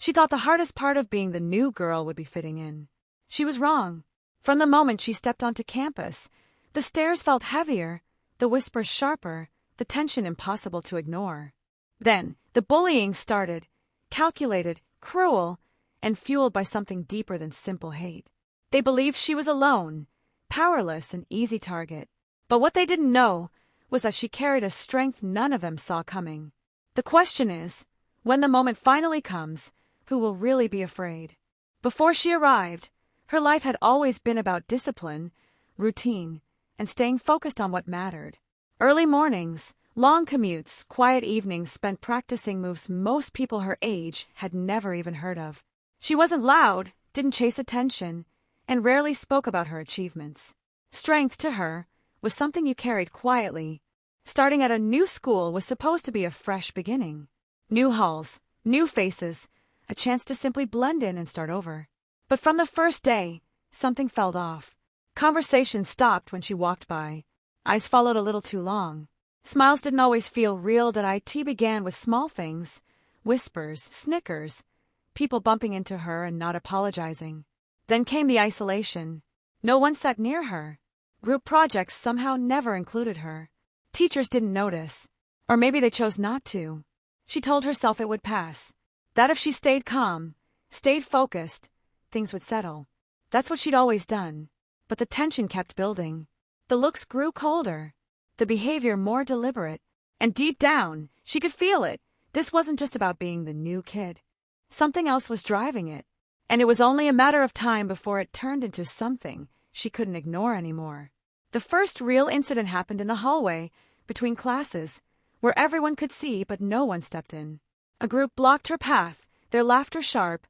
She thought the hardest part of being the new girl would be fitting in. She was wrong. From the moment she stepped onto campus, the stares felt heavier, the whispers sharper, the tension impossible to ignore. Then, the bullying started, calculated, cruel, and fueled by something deeper than simple hate. They believed she was alone, powerless, an easy target. But what they didn't know was that she carried a strength none of them saw coming. The question is, when the moment finally comes, who will really be afraid? Before she arrived, her life had always been about discipline, routine, and staying focused on what mattered. Early mornings, long commutes, quiet evenings spent practicing moves most people her age had never even heard of. She wasn't loud, didn't chase attention, and rarely spoke about her achievements. Strength to her was something you carried quietly. Starting at a new school was supposed to be a fresh beginning. New halls, new faces, a chance to simply blend in and start over. But from the first day, something felt off. Conversation stopped when she walked by. Eyes followed a little too long. Smiles didn't always feel real. IT began with small things, whispers, snickers, people bumping into her and not apologizing. Then came the isolation. No one sat near her. Group projects somehow never included her. Teachers didn't notice. Or maybe they chose not to. She told herself it would pass. That if she stayed calm, stayed focused, things would settle. That's what she'd always done. But the tension kept building. The looks grew colder, the behavior more deliberate, and deep down, she could feel it. This wasn't just about being the new kid. Something else was driving it, and it was only a matter of time before it turned into something she couldn't ignore anymore. The first real incident happened in the hallway, between classes, where everyone could see but no one stepped in. A group blocked her path, their laughter sharp,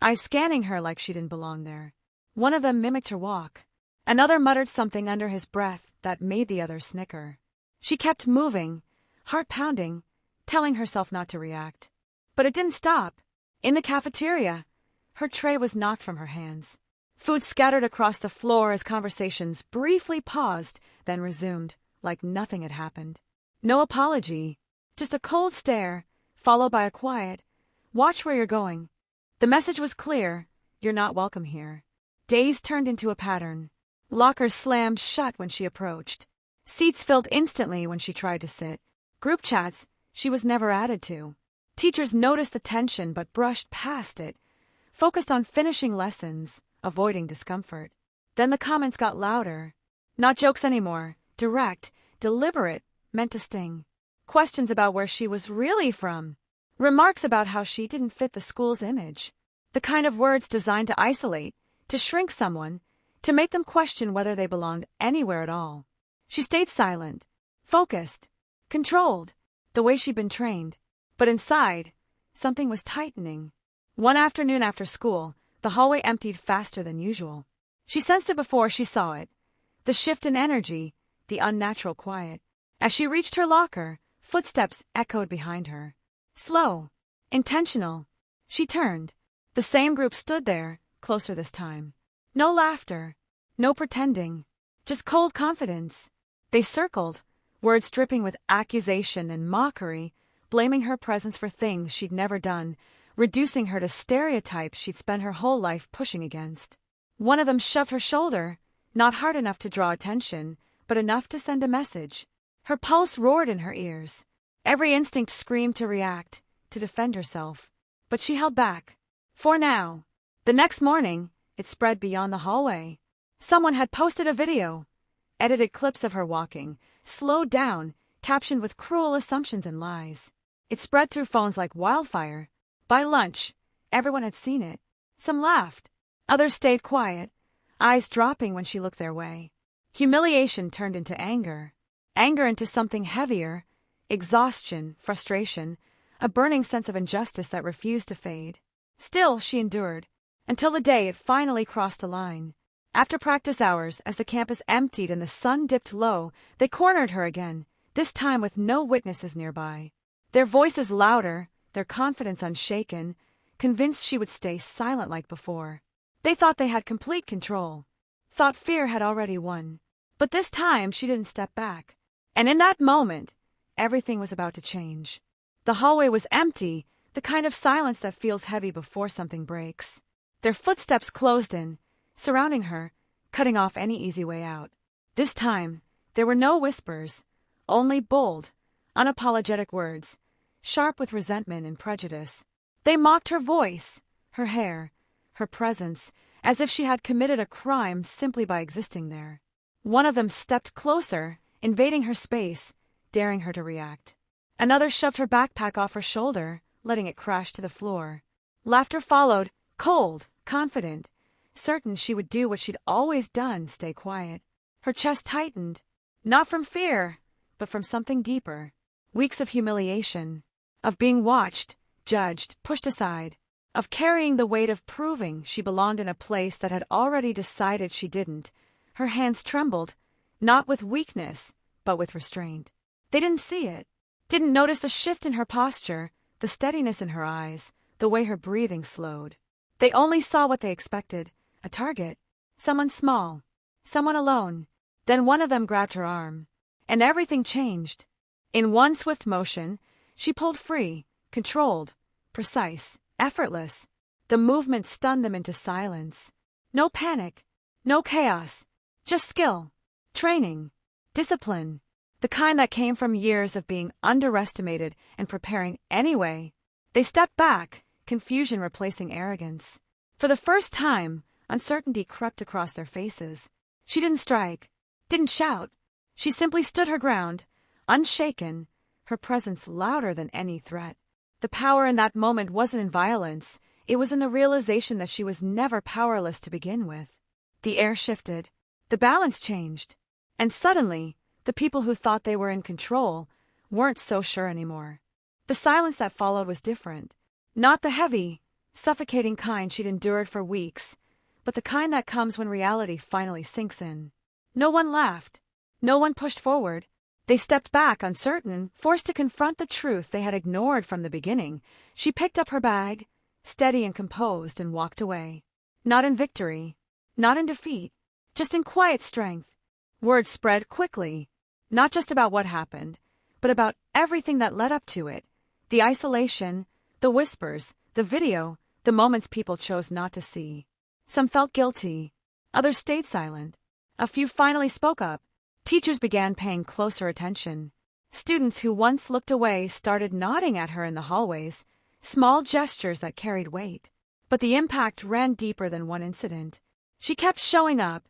eyes scanning her like she didn't belong there. One of them mimicked her walk. Another muttered something under his breath that made the others snicker. She kept moving, heart pounding, telling herself not to react. But it didn't stop. In the cafeteria, her tray was knocked from her hands. Food scattered across the floor as conversations briefly paused, then resumed, like nothing had happened. No apology, just a cold stare, followed by a quiet, "Watch where you're going." The message was clear, "You're not welcome here." Days turned into a pattern. Lockers slammed shut when she approached. Seats filled instantly when she tried to sit. Group chats she was never added to. Teachers noticed the tension but brushed past it, focused on finishing lessons, avoiding discomfort. Then the comments got louder. Not jokes anymore, direct, deliberate, meant to sting. Questions about where she was really from. Remarks about how she didn't fit the school's image. The kind of words designed to isolate, to shrink someone, to make them question whether they belonged anywhere at all. She stayed silent, focused, controlled, the way she'd been trained. But inside, something was tightening. One afternoon after school, the hallway emptied faster than usual. She sensed it before she saw it. The shift in energy, the unnatural quiet. As she reached her locker, footsteps echoed behind her. Slow, intentional. She turned. The same group stood there, closer this time. No laughter, no pretending, just cold confidence. They circled, words dripping with accusation and mockery, blaming her presence for things she'd never done, reducing her to stereotypes she'd spent her whole life pushing against. One of them shoved her shoulder, not hard enough to draw attention, but enough to send a message. Her pulse roared in her ears. Every instinct screamed to react, to defend herself. But she held back. For now. The next morning, it spread beyond the hallway. Someone had posted a video, edited clips of her walking, slowed down, captioned with cruel assumptions and lies. It spread through phones like wildfire. By lunch, everyone had seen it. Some laughed. Others stayed quiet, eyes dropping when she looked their way. Humiliation turned into anger. Anger into something heavier, exhaustion, frustration, a burning sense of injustice that refused to fade. Still, she endured, until the day it finally crossed a line. After practice hours, as the campus emptied and the sun dipped low, they cornered her again, this time with no witnesses nearby. Their voices louder, their confidence unshaken, convinced she would stay silent like before. They thought they had complete control, thought fear had already won. But this time she didn't step back. And in that moment, everything was about to change. The hallway was empty, the kind of silence that feels heavy before something breaks. Their footsteps closed in, surrounding her, cutting off any easy way out. This time, there were no whispers, only bold, unapologetic words, sharp with resentment and prejudice. They mocked her voice, her hair, her presence, as if she had committed a crime simply by existing there. One of them stepped closer, invading her space, daring her to react. Another shoved her backpack off her shoulder, letting it crash to the floor. Laughter followed, cold, confident, certain she would do what she'd always done, stay quiet. Her chest tightened, not from fear, but from something deeper. Weeks of humiliation, of being watched, judged, pushed aside, of carrying the weight of proving she belonged in a place that had already decided she didn't. Her hands trembled, not with weakness, but with restraint. They didn't see it, didn't notice the shift in her posture, the steadiness in her eyes, the way her breathing slowed. They only saw what they expected, a target, someone small, someone alone. Then one of them grabbed her arm, and everything changed. In one swift motion, she pulled free, controlled, precise, effortless. The movement stunned them into silence. No panic, no chaos, just skill, training, discipline, the kind that came from years of being underestimated and preparing anyway. They stepped back, confusion replacing arrogance. For the first time, uncertainty crept across their faces. She didn't strike, didn't shout. She simply stood her ground, unshaken, her presence louder than any threat. The power in that moment wasn't in violence, it was in the realization that she was never powerless to begin with. The air shifted, the balance changed, and suddenly, the people who thought they were in control weren't so sure anymore. The silence that followed was different. Not the heavy, suffocating kind she'd endured for weeks, but the kind that comes when reality finally sinks in. No one laughed. No one pushed forward. They stepped back, uncertain, forced to confront the truth they had ignored from the beginning. She picked up her bag, steady and composed, and walked away. Not in victory, not in defeat, just in quiet strength. Word spread quickly, not just about what happened, but about everything that led up to it. The isolation, the whispers, the video, the moments people chose not to see. Some felt guilty, others stayed silent. A few finally spoke up. Teachers began paying closer attention. Students who once looked away started nodding at her in the hallways, small gestures that carried weight. But the impact ran deeper than one incident. She kept showing up,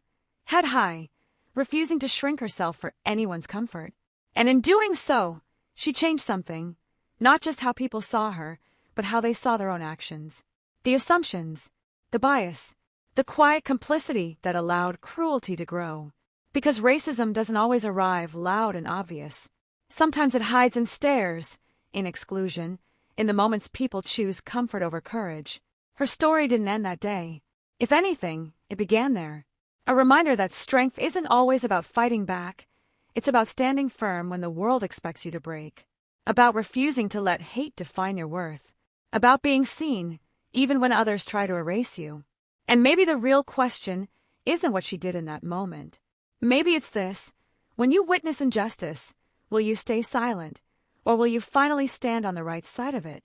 head high, refusing to shrink herself for anyone's comfort. And in doing so, she changed something, not just how people saw her, but how they saw their own actions. The assumptions, the bias, the quiet complicity that allowed cruelty to grow. Because racism doesn't always arrive loud and obvious. Sometimes it hides in stares, in exclusion, in the moments people choose comfort over courage. Her story didn't end that day. If anything, it began there. A reminder that strength isn't always about fighting back. It's about standing firm when the world expects you to break. About refusing to let hate define your worth. About being seen, even when others try to erase you. And maybe the real question isn't what she did in that moment. Maybe it's this: when you witness injustice, will you stay silent, or will you finally stand on the right side of it?